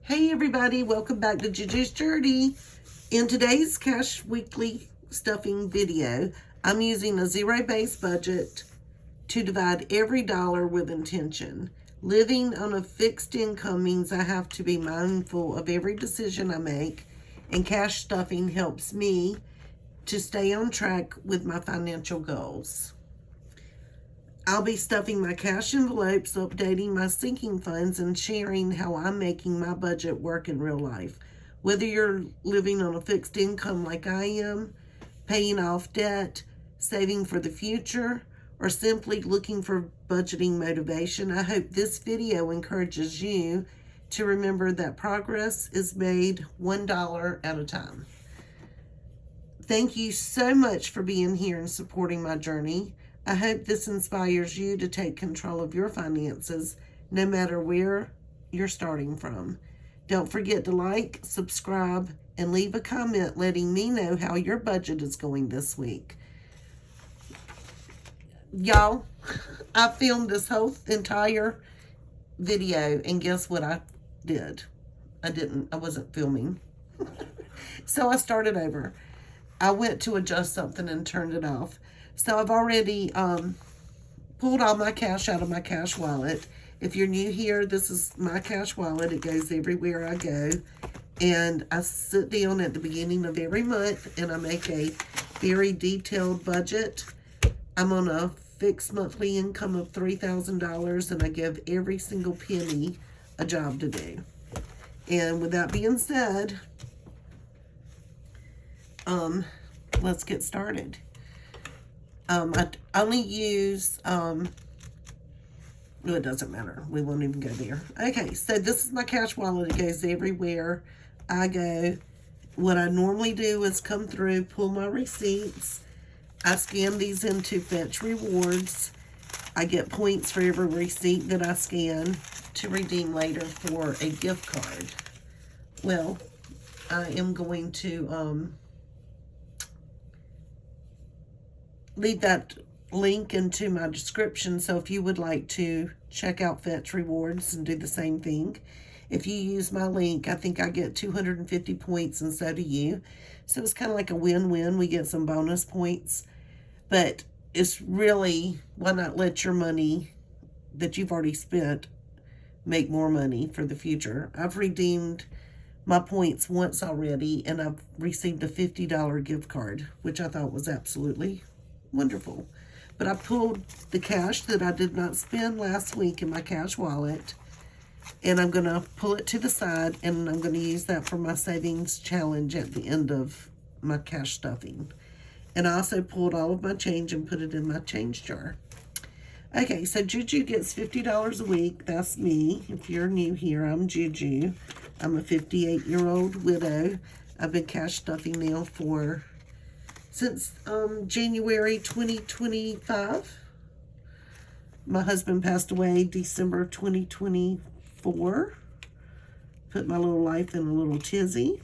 Hey everybody, welcome back to JuJu's Journey. In today's Cash Weekly Stuffing video, I'm using a zero-based budget to divide every dollar with intention. Living on a fixed income means I have to be mindful of every decision I make, and cash stuffing helps me to stay on track with my financial goals. I'll be stuffing my cash envelopes, updating my sinking funds, and sharing how I'm making my budget work in real life. Whether you're living on a fixed income like I am, paying off debt, saving for the future, or simply looking for budgeting motivation, I hope this video encourages you to remember that progress is made $1 at a time. Thank you so much for being here and supporting my journey. I hope this inspires you to take control of your finances, no matter where you're starting from. Don't forget to like, subscribe, and leave a comment letting me know how your budget is going this week. Y'all, I filmed this whole entire video, and guess what I did? I wasn't filming. So I started over. I went to adjust something and turned it off. So I've already pulled all my cash out of my cash wallet. If you're new here, this is my cash wallet. It goes everywhere I go. And I sit down at the beginning of every month and I make a very detailed budget. I'm on a fixed monthly income of $3,000 and I give every single penny a job to do. And with that being said, let's get started. I only use, no, it doesn't matter. We won't even go there. Okay, so this is my cash wallet. It goes everywhere I go. What I normally do is come through, pull my receipts. I scan these into Fetch Rewards. I get points for every receipt that I scan to redeem later for a gift card. Well, I am going to, leave that link into my description, so if you would like to check out Fetch Rewards and do the same thing, if you use my link, I think I get 250 points and so do you. So it's kind of like a win-win. We get some bonus points, but it's really, why not let your money that you've already spent make more money for the future? I've redeemed my points once already and I've received a $50 gift card, which I thought was absolutely wonderful. But I pulled the cash that I did not spend last week in my cash wallet, and I'm going to pull it to the side, and I'm going to use that for my savings challenge at the end of my cash stuffing. And I also pulled all of my change and put it in my change jar. Okay, so JuJu gets $50 a week. That's me. If you're new here, I'm JuJu. I'm a 58-year-old widow. I've been cash stuffing now since January 2025. My husband passed away December 2024. Put my little life in a little tizzy.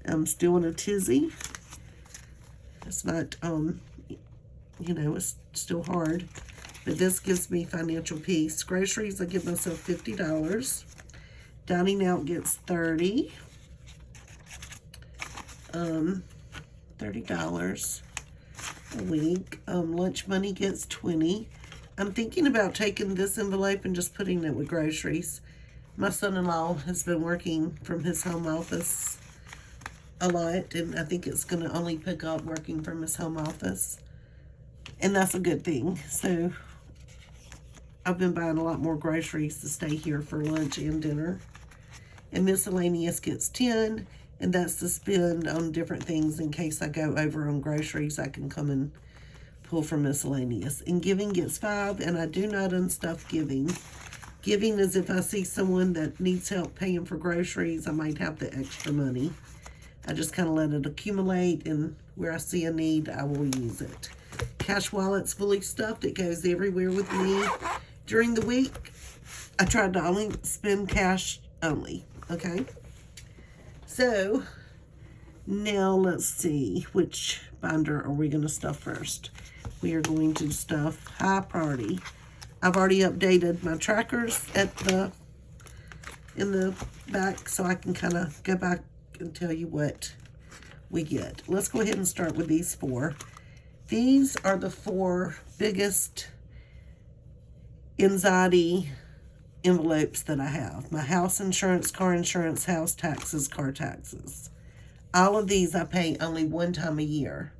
I'm still in a tizzy. It's not, it's still hard. But this gives me financial peace. Groceries, I give myself $50. Dining out gets $30. $30 a week. Lunch money gets $20. I'm thinking about taking this envelope and just putting it with groceries. My son-in-law has been working from his home office a lot, and I think it's going to only pick up working from his home office. And that's a good thing. So I've been buying a lot more groceries to stay here for lunch and dinner. And miscellaneous gets $10. And that's to spend on different things in case I go over on groceries. I can come and pull from miscellaneous. And giving gets $5, and I do not unstuff giving. Giving is if I see someone that needs help paying for groceries, I might have the extra money. I just kind of let it accumulate, and where I see a need, I will use it. Cash wallet's fully stuffed. It goes everywhere with me. During the week, I tried to only spend cash only, okay? So, now let's see, which binder are we going to stuff first? We are going to stuff High Priority. I've already updated my trackers at the in the back so I can kind of go back and tell you what we get. Let's go ahead and start with these 4. These are the 4 biggest anxiety envelopes that I have. My house insurance, car insurance, house taxes, car taxes. All of these I pay only one time a year.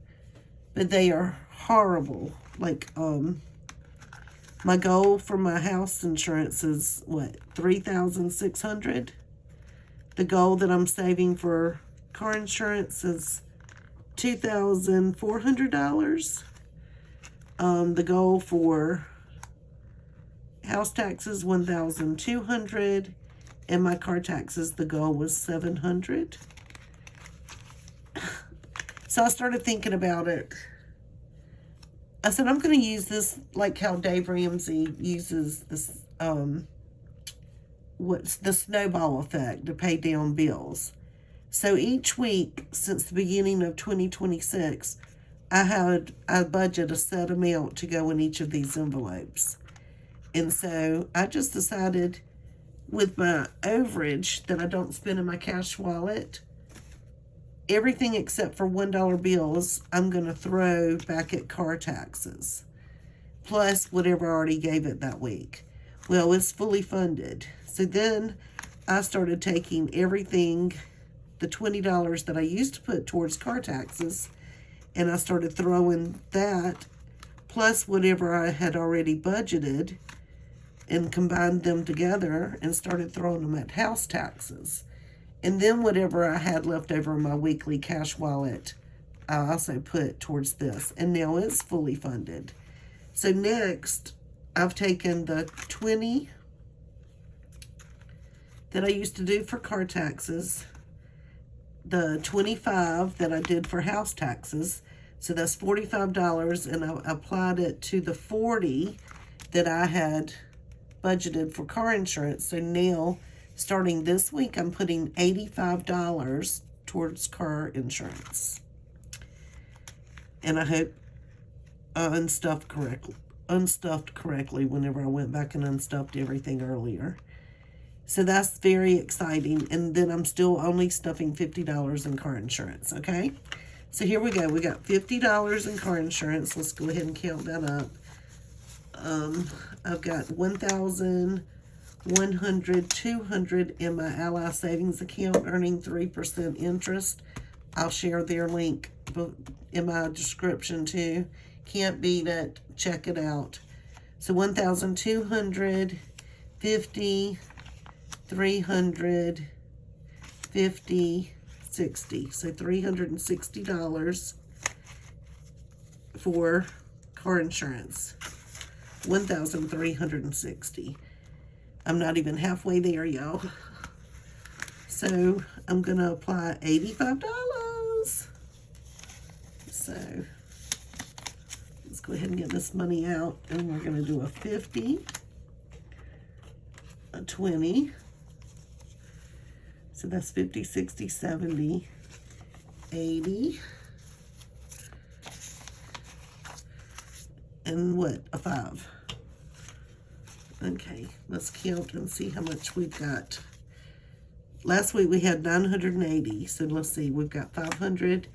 But they are horrible. Like, my goal for my house insurance is, what, $3,600? The goal that I'm saving for car insurance is $2,400. The goal for house taxes, $1,200. And my car taxes, the goal was $700. So I started thinking about it. I said, I'm going to use this like how Dave Ramsey uses this, what's the snowball effect to pay down bills. So each week since the beginning of 2026, I budget a set amount to go in each of these envelopes. And so I just decided with my overage that I don't spend in my cash wallet, everything except for $1 bills, I'm going to throw back at car taxes, plus whatever I already gave it that week. Well, it's fully funded. So then I started taking everything, the $20 that I used to put towards car taxes, and I started throwing that, plus whatever I had already budgeted, and combined them together and started throwing them at house taxes. And then whatever I had left over in my weekly cash wallet, I also put towards this. And now it's fully funded. So next, I've taken the 20 that I used to do for car taxes, the 25 that I did for house taxes. So that's $45, and I applied it to the 40 that I had budgeted for car insurance. So now, starting this week, I'm putting $85 towards car insurance. And I hope I unstuffed correctly whenever I went back and unstuffed everything earlier. So that's very exciting. And then I'm still only stuffing $50 in car insurance, okay? So here we go. We got $50 in car insurance. Let's go ahead and count that up. I've got $1,100, $200 in my Ally Savings account, earning 3% interest. I'll share their link in my description too. Can't beat it. Check it out. So $1,200, $50, $300, $50, $60. So $360 for car insurance. $1,360. I'm not even halfway there, y'all. So I'm going to apply $85. So let's go ahead and get this money out. And we're going to do a 50, a 20. So that's 50, 60, 70, 80. And what? A 5. Okay, let's count and see how much we've got. Last week we had 980. So let's see, we've got 500,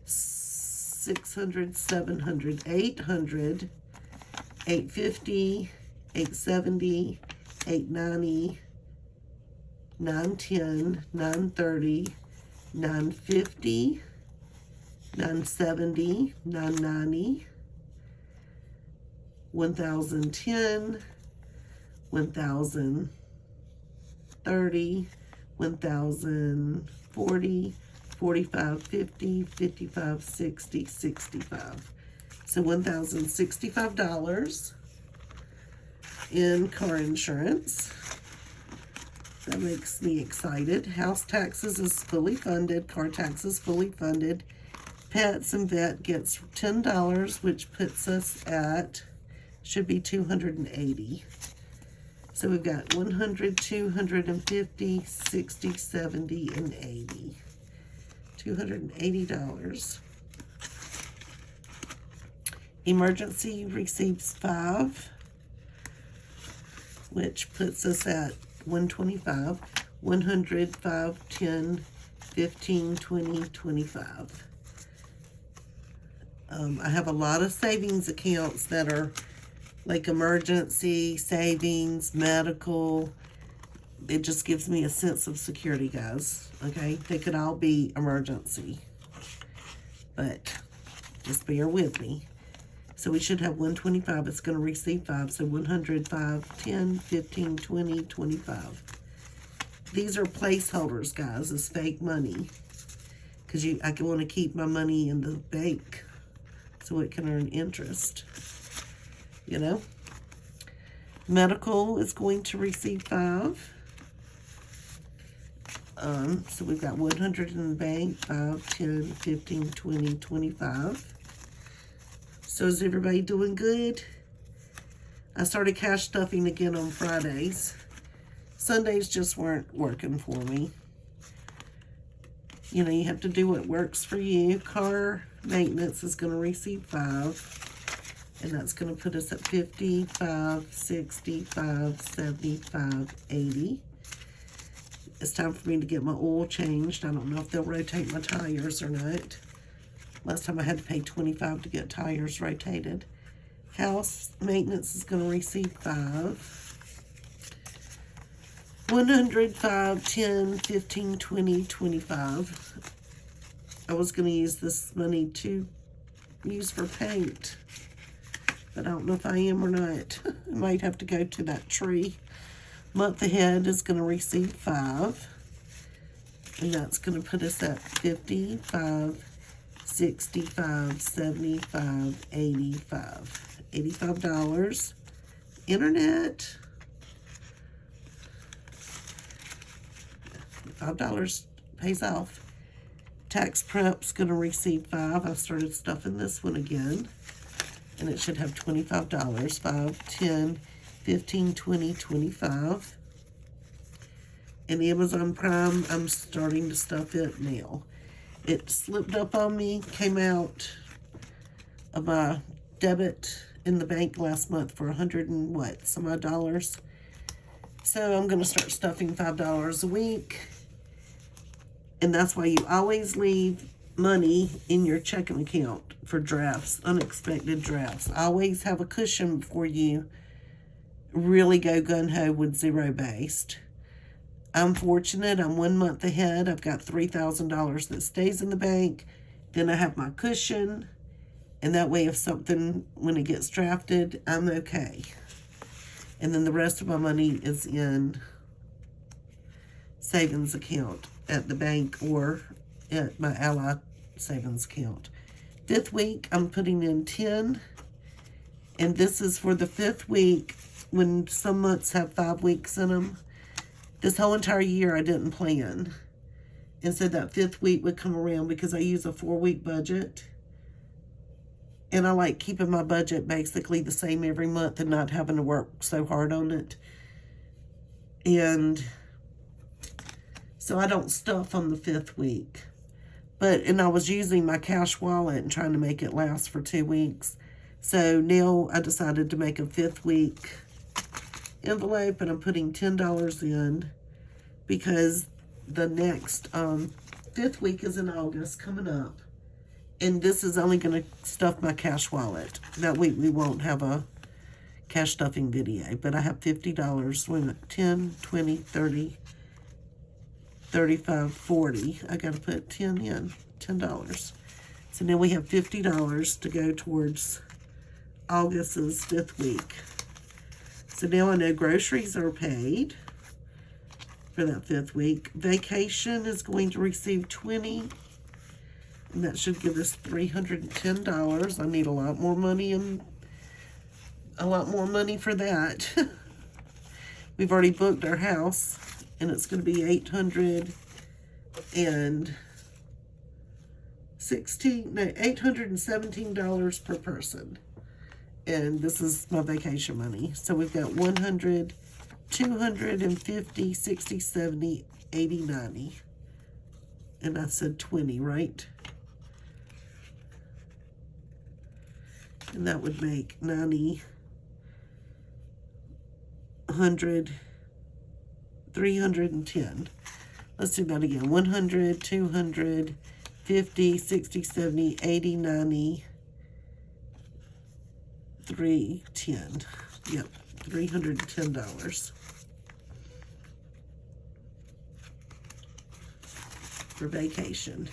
600, 700, 800, 850, 870, 890, 910, 930, 950, 970, 990, 1,010, 1,030, 1,040, 45, 50, 55, 60, 65. So $1,065 in car insurance. That makes me excited. House taxes is fully funded. Car taxes fully funded. Pets and vet gets $10, which puts us at, should be $280. So we've got 100, 250, 60, 70, and 80. $280. Emergency receives 5, which puts us at $125. 100, 5, 10, 15, 20, 25. I have a lot of savings accounts that are like emergency, savings, medical. It just gives me a sense of security, guys. Okay? They could all be emergency. But just bear with me. So we should have 125. It's going to receive 5. So 100, 5, 10, 15, 20, 25. These are placeholders, guys. It's fake money. Because I want to keep my money in the bank so it can earn interest. You know? Medical is going to receive 5. So we've got 100 in the bank, 5, 10, 15, 20, 25. So is everybody doing good? I started cash stuffing again on Fridays. Sundays just weren't working for me. You know, you have to do what works for you. Car maintenance is going to receive 5. And that's going to put us at 55, 65, 75, 80. It's time for me to get my oil changed. I don't know if they'll rotate my tires or not. Last time I had to pay $25 to get tires rotated. House maintenance is going to receive 5. 100, 5, 10, 15, 20, 25. I was going to use this money to use for paint. But I don't know if I am or not. I might have to go to that tree. Month ahead is going to receive 5. And that's going to put us at 55, 65, 75, 85. $85. Internet. $5 pays off. Tax prep's going to receive 5. I started stuffing this one again. And it should have $25. 5, 10, 15, 20, 25. And Amazon Prime, I'm starting to stuff it now. It slipped up on me, came out of my debit in the bank last month for $100 and what, some odd dollars. So I'm going to start stuffing $5 a week. And that's why you always leave money in your checking account for drafts, unexpected drafts. Always have a cushion before you really go gun-ho with zero-based. I'm fortunate. I'm 1 month ahead. I've got $3,000 that stays in the bank. Then I have my cushion. And that way if something, when it gets drafted, I'm okay. And then the rest of my money is in savings account at the bank or at my Ally savings account. 5th week, I'm putting in 10. And this is for the 5th week when some months have 5 weeks in them. This whole entire year I didn't plan. And so that 5th week would come around because I use a 4-week budget. And I like keeping my budget basically the same every month and not having to work so hard on it. And so I don't stuff on the 5th week. And I was using my cash wallet and trying to make it last for 2 weeks. So now I decided to make a 5th week envelope, and I'm putting $10 in because the next 5th week is in August coming up. And this is only going to stuff my cash wallet. That week we won't have a cash stuffing video, but I have $50. Wait a minute, 10, 20, 30, 35, 40. I got to put 10 in, $10. So now we have $50 to go towards August's 5th week. So now I know groceries are paid for that 5th week. Vacation is going to receive 20. And that should give us $310. I need a lot more money for that. We've already booked our house, and it's going to be $817 per person. And this is my vacation money. So we've got 100, 250, 60, 70, 80, 90. And I said 20, right? And that would make 90, 100, 310. Let's do that again. 100, 200, 50, 60, 70, 80, 90, 310. Yep, $310 for vacation.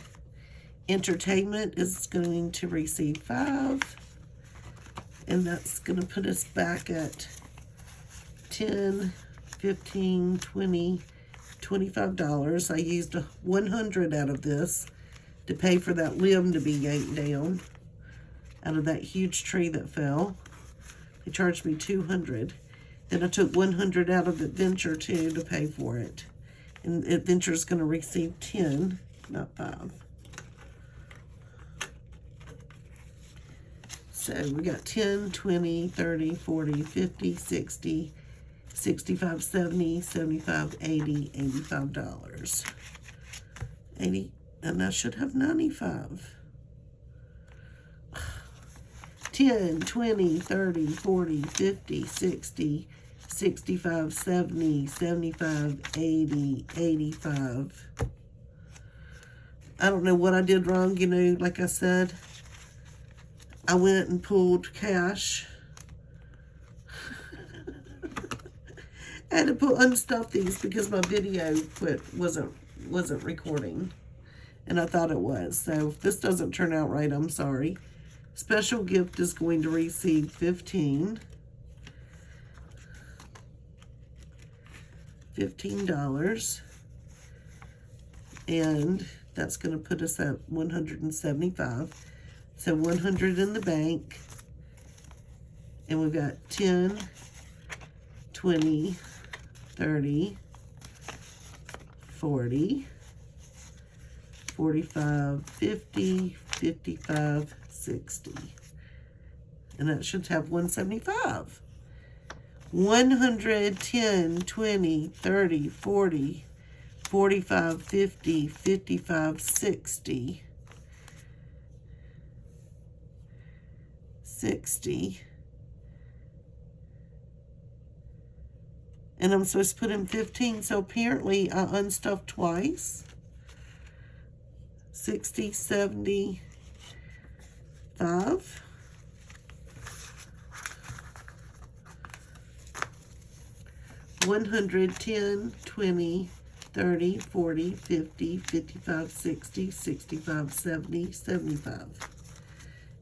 Entertainment is going to receive 5, and that's going to put us back at 10, 15, 20, $25. I used 100 out of this to pay for that limb to be yanked down out of that huge tree that fell. They charged me 200. Then I took 100 out of Adventure too to pay for it. And Adventure is going to receive 10, not 5. So we got 10, 20, 30, 40, 50, 60, 65, 70, 75, 80, $85. 80, and I should have 95. 10, 20, 30, 40, 50, 60, 65, 70, 75, 80, 85. I don't know what I did wrong, you know, like I said. I went and pulled cash. I had to unstuff these because my video wasn't recording, and I thought it was. So if this doesn't turn out right, I'm sorry. Special gift is going to receive 15. $15. And that's going to put us at 175. So 100 in the bank. And we've got 10, 20, 30, 40, 45, 50, 55, 60. And that should have 175. 100, 10, 20, 30, 40, 45, 50, 55, 60. 60. And I'm supposed to put in 15, so apparently I unstuffed twice. 60, 70, 5. 100, 10, 20, 30, 40, 50, 55, 60, 65, 70, 75.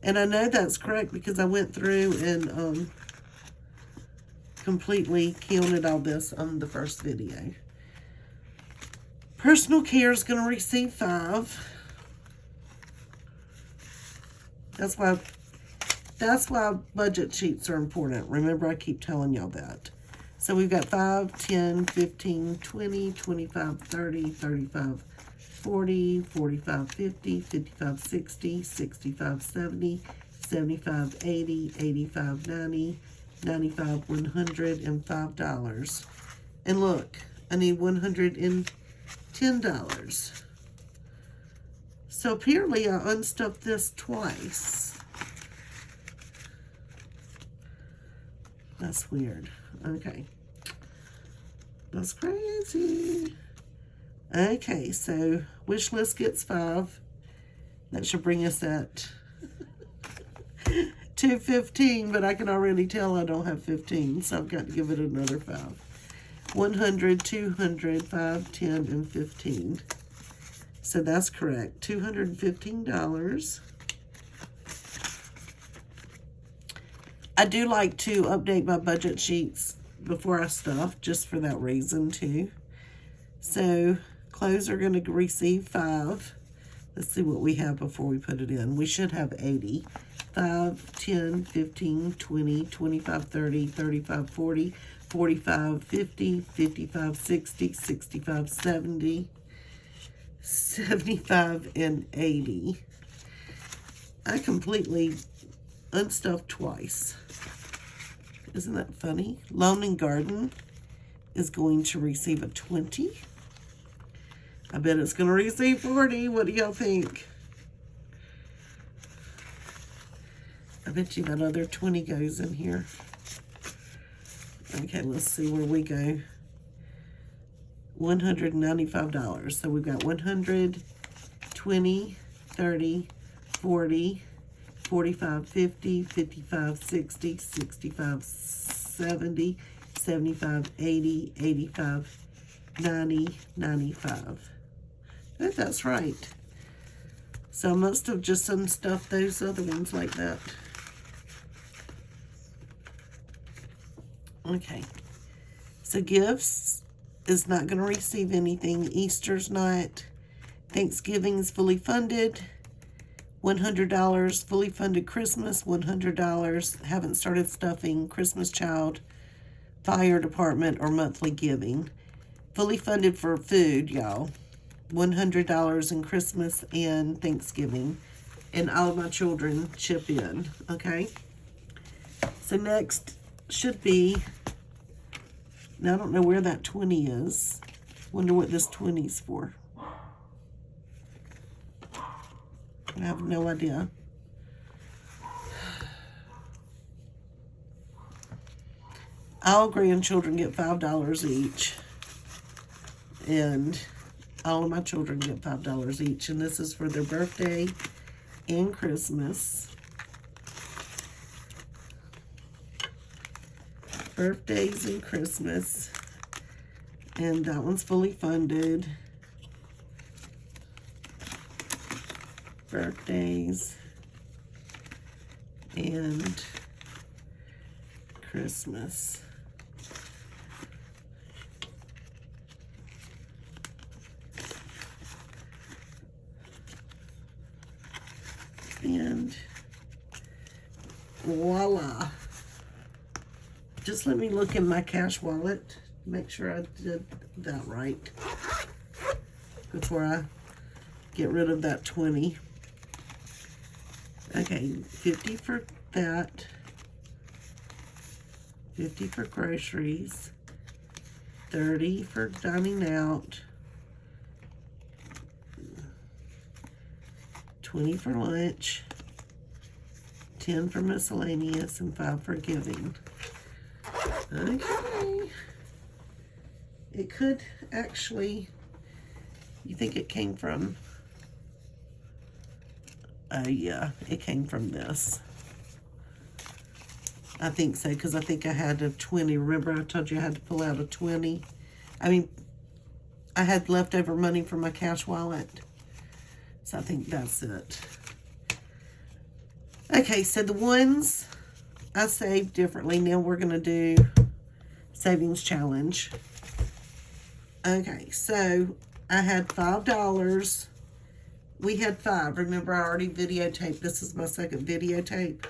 And I know that's correct because I went through and completely counted all this on the first video. Personal care is going to receive 5. That's why budget sheets are important. Remember, I keep telling y'all that. So we've got 5, 10, 15, 20, 25, 30, 35, 40, 45, 50, 55, 60, 65, 70, 75, 80, 85, 90, 95, $100, and $5. And look, I need $110. So apparently I unstuffed this twice. That's weird. Okay. That's crazy. Okay, so wish list gets 5. That should bring us at 215, but I can already tell I don't have 15, so I've got to give it another 5. 100, 200, 5, 10, and 15. So that's correct. $215. I do like to update my budget sheets before I stuff, just for that reason too. So clothes are going to receive 5. Let's see what we have before we put it in. We should have 80. 5, 10, 15, 20, 25, 30, 35, 40, 45, 50, 55, 60, 65, 70, 75, and 80. I completely unstuffed twice. Isn't that funny? Lawn and Garden is going to receive a 20. I bet it's going to receive 40. What do y'all think? I bet you that other 20 goes in here. Okay, let's see where we go. $195. So we've got 100, 20, 30, 40, 45, 50, 55, 60, 65, 70, 75, 80, 85, 90, 95. I think that's right. So I must have just unstuffed those other ones like that. Okay. So gifts is not going to receive anything. Easter's not. Thanksgiving's fully funded. $100 fully funded Christmas. $100 haven't started stuffing Christmas child, fire department, or monthly giving. Fully funded for food, y'all. $100 in Christmas and Thanksgiving. And all of my children chip in, okay? So next should be, now I don't know where that 20 is. Wonder what this 20 is for. I have no idea. All grandchildren get $5 each. And all of my children get $5 each. And this is for their birthday and Christmas. Birthdays and Christmas. And that one's fully funded. Birthdays and Christmas. And voila. Just let me look in my cash wallet, make sure I did that right before I get rid of that 20. Okay, 50 for that, 50 for groceries, 30 for dining out, 20 for lunch, 10 for miscellaneous, and 5 for giving. Okay. It could actually, you think it came from, yeah, it came from this. I think so, because I think I had a 20. Remember I told you I had to pull out a 20? I mean, I had leftover money from my cash wallet. So I think that's it. Okay, so the ones I saved differently. Now we're going to do savings challenge. Okay, so I had $5. We had 5. Remember, I already videotaped. This is my second videotape.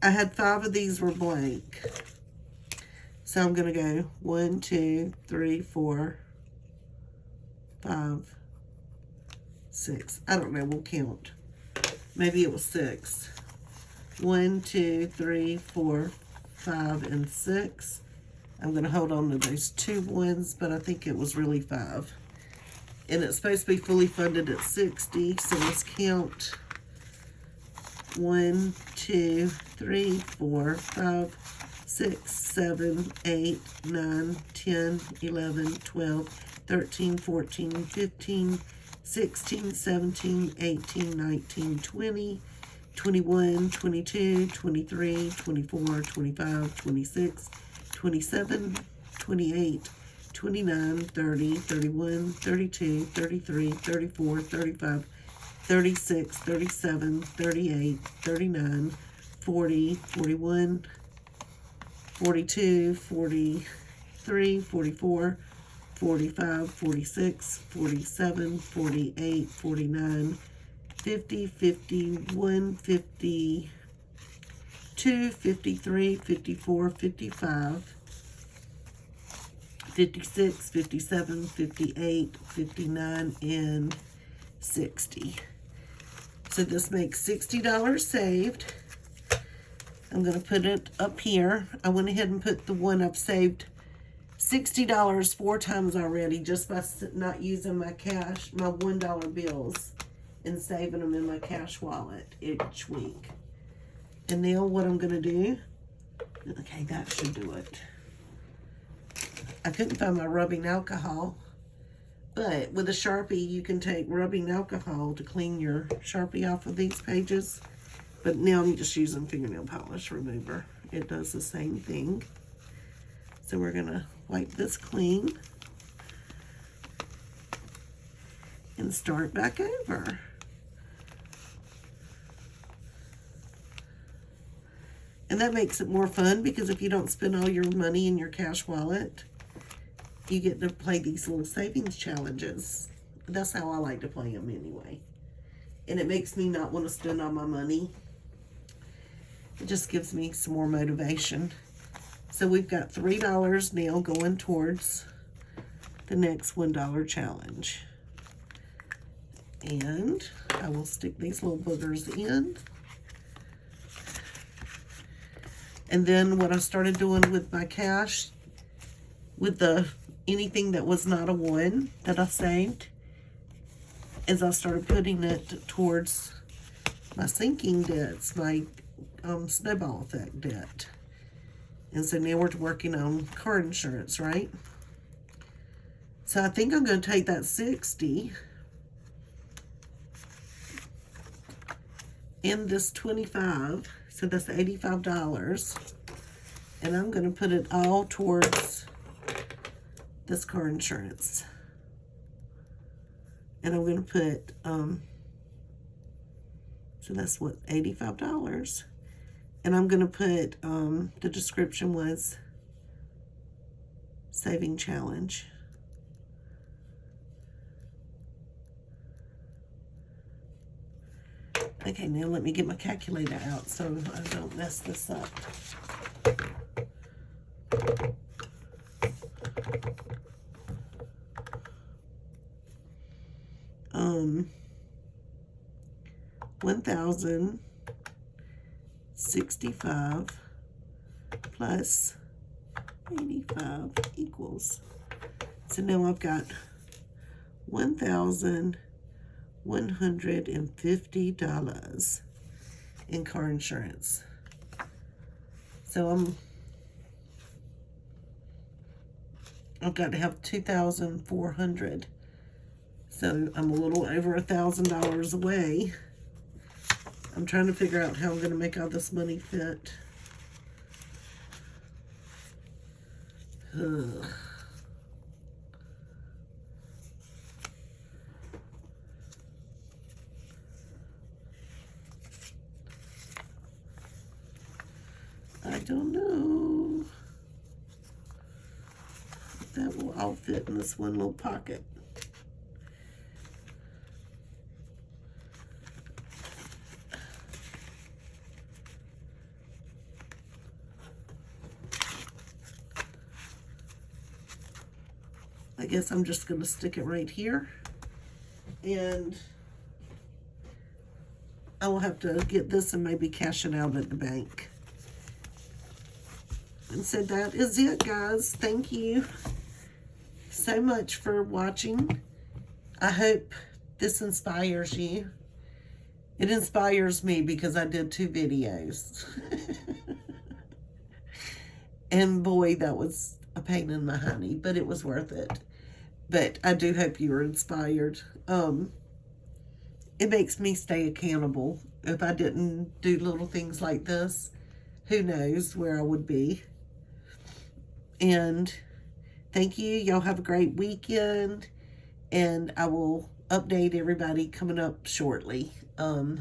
I had 5 of these were blank. So I'm going to go 1, 2, 3, 4, 5, 6. I don't know. We'll count. Maybe it was 6. 1, 2, 3, 4, 5, and 6. I'm going to hold on to those 2 ones, but I think it was really 5. And it's supposed to be fully funded at 60, so let's count. 1, 2, 3, 4, 5, 6, 7, 8, 9, 10, 11, 12, 13, 14, 15, 16, 17, 18, 19, 20, 21, 22, 23, 24, 25, 26, 27, 28, 29, 30, 31, 32, 33, 34, 35, 36, 37, 38, 39, 40, 41, 42, 43, 44, 45, 46, 47, 48, 49, 50, 51, 52, 53, 54, 55, 56, 57, 58, 59, and 60. So this makes $60 saved. I'm going to put it up here. I went ahead and put the one I've saved $60 4 times already just by not using my cash, my $1 bills, and saving them in my cash wallet each week. And now what I'm going to do, okay, that should do it. I couldn't find my rubbing alcohol. But with a Sharpie, you can take rubbing alcohol to clean your Sharpie off of these pages. But now I'm just using fingernail polish remover. It does the same thing. So we're going to wipe this clean and start back over. And that makes it more fun because if you don't spend all your money in your cash wallet, you get to play these little savings challenges. That's how I like to play them anyway. And it makes me not want to spend all my money. It just gives me some more motivation. So we've got $3 now going towards the next $1 challenge. And I will stick these little boogers in. And then what I started doing with my cash, with anything that was not a 1 that I saved, is I started putting it towards my sinking debts, my snowball effect debt. And so now we're working on car insurance, right? So I think I'm going to take that 60 and this 25, so that's $85, and I'm going to put it all towards this car insurance. And I'm going to put, so that's what, $85. And I'm going to put, the description was saving challenge. Okay, now let me get my calculator out so I don't mess this up. $1,065 plus 85 equals. So now I've got $1,150 in car insurance. So I've got to have $2,400. So I'm a little over $1,000 away. I'm trying to figure out how I'm going to make all this money fit. Ugh. I don't know if that will all fit in this one little pocket. I guess I'm just going to stick it right here, and I will have to get this and maybe cash it out at the bank. And so that is it, guys. Thank you so much for watching. I hope this inspires you. It inspires me because I did 2 videos. And boy, that was a pain in my honey, but it was worth it. But I do hope you were inspired. It makes me stay accountable. If I didn't do little things like this, who knows where I would be. And thank you. Y'all have a great weekend. And I will update everybody coming up shortly. I'll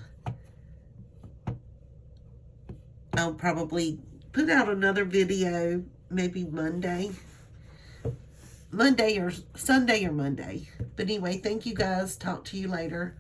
probably put out another video maybe Monday or Sunday or Monday. But anyway, thank you guys. Talk to you later.